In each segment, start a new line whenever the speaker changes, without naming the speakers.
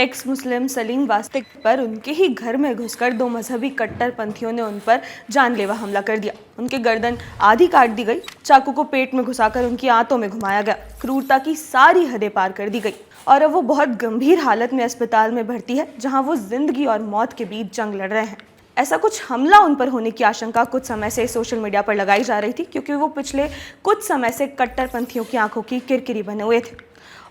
X मुस्लिम सलीम वास्तिक पर उनके ही घर में घुसकर दो मजहबी कट्टरपंथियों ने उन पर जानलेवा हमला कर दिया। उनकी गर्दन आधी काट दी गई, चाकू को पेट में घुसाकर उनकी आंतों में घुमाया गया। क्रूरता की सारी हदें पार कर दी गई और अब वो बहुत गंभीर हालत में अस्पताल में भर्ती है, जहां वो जिंदगी और मौत के बीच जंग लड़ रहे हैं। ऐसा कुछ हमला उन पर होने की आशंका कुछ समय से सोशल मीडिया पर लगाई जा रही थी, क्योंकि वो पिछले कुछ समय से कट्टरपंथियों की आंखों की किरकिरी बने हुए थे।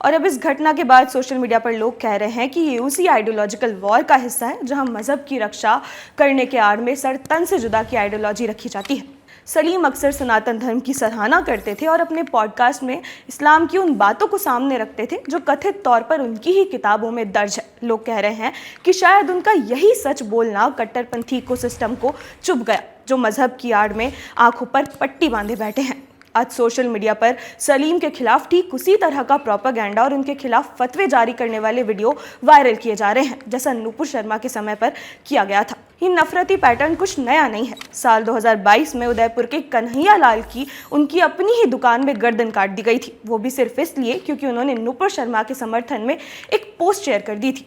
और अब इस घटना के बाद सोशल मीडिया पर लोग कह रहे हैं कि ये उसी आइडियोलॉजिकल वॉर का हिस्सा है, जहां मजहब की रक्षा करने के आड़ में सर तन से जुदा की आइडियोलॉजी रखी जाती है। सलीम अक्सर सनातन धर्म की सराहना करते थे और अपने पॉडकास्ट में इस्लाम की उन बातों को सामने रखते थे जो कथित तौर पर उनकी ही किताबों में दर्ज है। लोग कह रहे हैं कि शायद उनका यही सच बोलना कट्टरपंथी इकोसिस्टम को चुभ गया, जो मजहब की आड़ में आंखों पर पट्टी बांधे बैठे हैं। आज सोशल मीडिया पर सलीम के खिलाफ ठीक उसी तरह का प्रोपेगेंडा और उनके खिलाफ फतवे जारी करने वाले वीडियो वायरल किए जा रहे हैं, जैसा नुपुर शर्मा के समय पर किया गया था। ये नफरती पैटर्न कुछ नया नहीं है। साल 2022 में उदयपुर के कन्हैया लाल की उनकी अपनी ही दुकान में गर्दन काट दी गई थी, वो भी सिर्फ इसलिए क्योंकि उन्होंने नुपुर शर्मा के समर्थन में एक पोस्ट शेयर कर दी थी।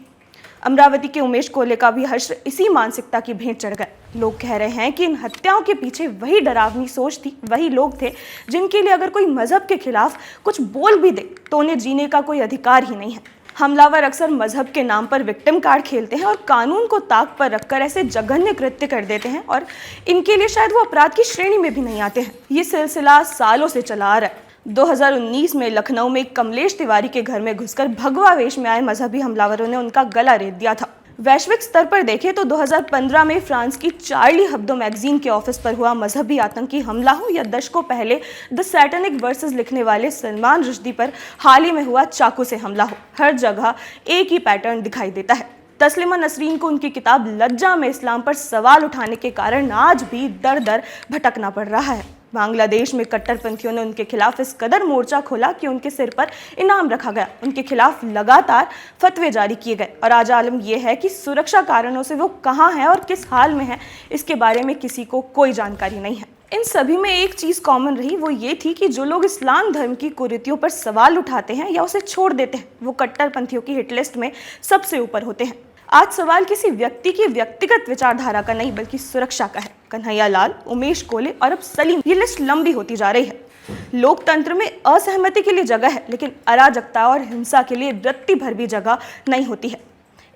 अमरावती के उमेश कोले का भी हश्र इसी मानसिकता की भेंट चढ़ गया। लोग कह रहे हैं कि इन हत्याओं के पीछे वही डरावनी सोच थी, वही लोग थे जिनके लिए अगर कोई मजहब के खिलाफ कुछ बोल भी दे तो उन्हें जीने का कोई अधिकार ही नहीं है। हमलावर अक्सर मजहब के नाम पर विक्टिम कार्ड खेलते हैं और कानून को ताक पर रखकर ऐसे जघन्य कृत्य कर देते हैं, और इनके लिए शायद वो अपराध की श्रेणी में भी नहीं आते हैं। ये सिलसिला सालों से चला आ रहा है। 2019 में लखनऊ में कमलेश तिवारी के घर में घुसकर भगवा वेश में आए मजहबी हमलावरों ने उनका गला रेत दिया था। वैश्विक स्तर पर देखें तो 2015 में फ्रांस की चार्ली हब्दो मैगजीन के ऑफिस पर हुआ मजहबी आतंकी हमला हो, या दशकों पहले द सैटेनिक वर्सेस लिखने वाले सलमान रुश्दी पर हाल ही में हुआ चाकू से हमला हो, हर जगह एक ही पैटर्न दिखाई देता है। तस्लीमा नसरीन को उनकी किताब लज्जा में इस्लाम पर सवाल उठाने के कारण आज भी दर दर भटकना पड़ रहा है। बांग्लादेश में कट्टरपंथियों ने उनके खिलाफ इस कदर मोर्चा खोला कि उनके सिर पर इनाम रखा गया। उनके खिलाफ लगातार फतवे जारी किए गए और आज आलम यह है कि सुरक्षा कारणों से वो कहाँ हैं और किस हाल में हैं, इसके बारे में किसी को कोई जानकारी नहीं है। इन सभी में एक चीज़ कॉमन रही, वो ये थी कि जो लोग इस्लाम धर्म की कुरीतियों पर सवाल उठाते हैं या उसे छोड़ देते हैं, वो कट्टरपंथियों की हिट लिस्ट में सबसे ऊपर होते हैं। आज सवाल किसी व्यक्ति की व्यक्तिगत विचारधारा का नहीं, बल्कि सुरक्षा का है। कन्हैया लाल, उमेश कोले और अब सलीम, ये लिस्ट लंबी होती जा रही है। लोकतंत्र में असहमति के लिए जगह है, लेकिन अराजकता और हिंसा के लिए रत्ती भर भी जगह नहीं होती है।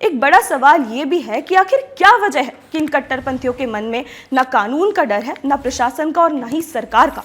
एक बड़ा सवाल ये भी है कि आखिर क्या वजह है कि इन कट्टरपंथियों के मन में न कानून का डर है, न प्रशासन का और न ही सरकार का।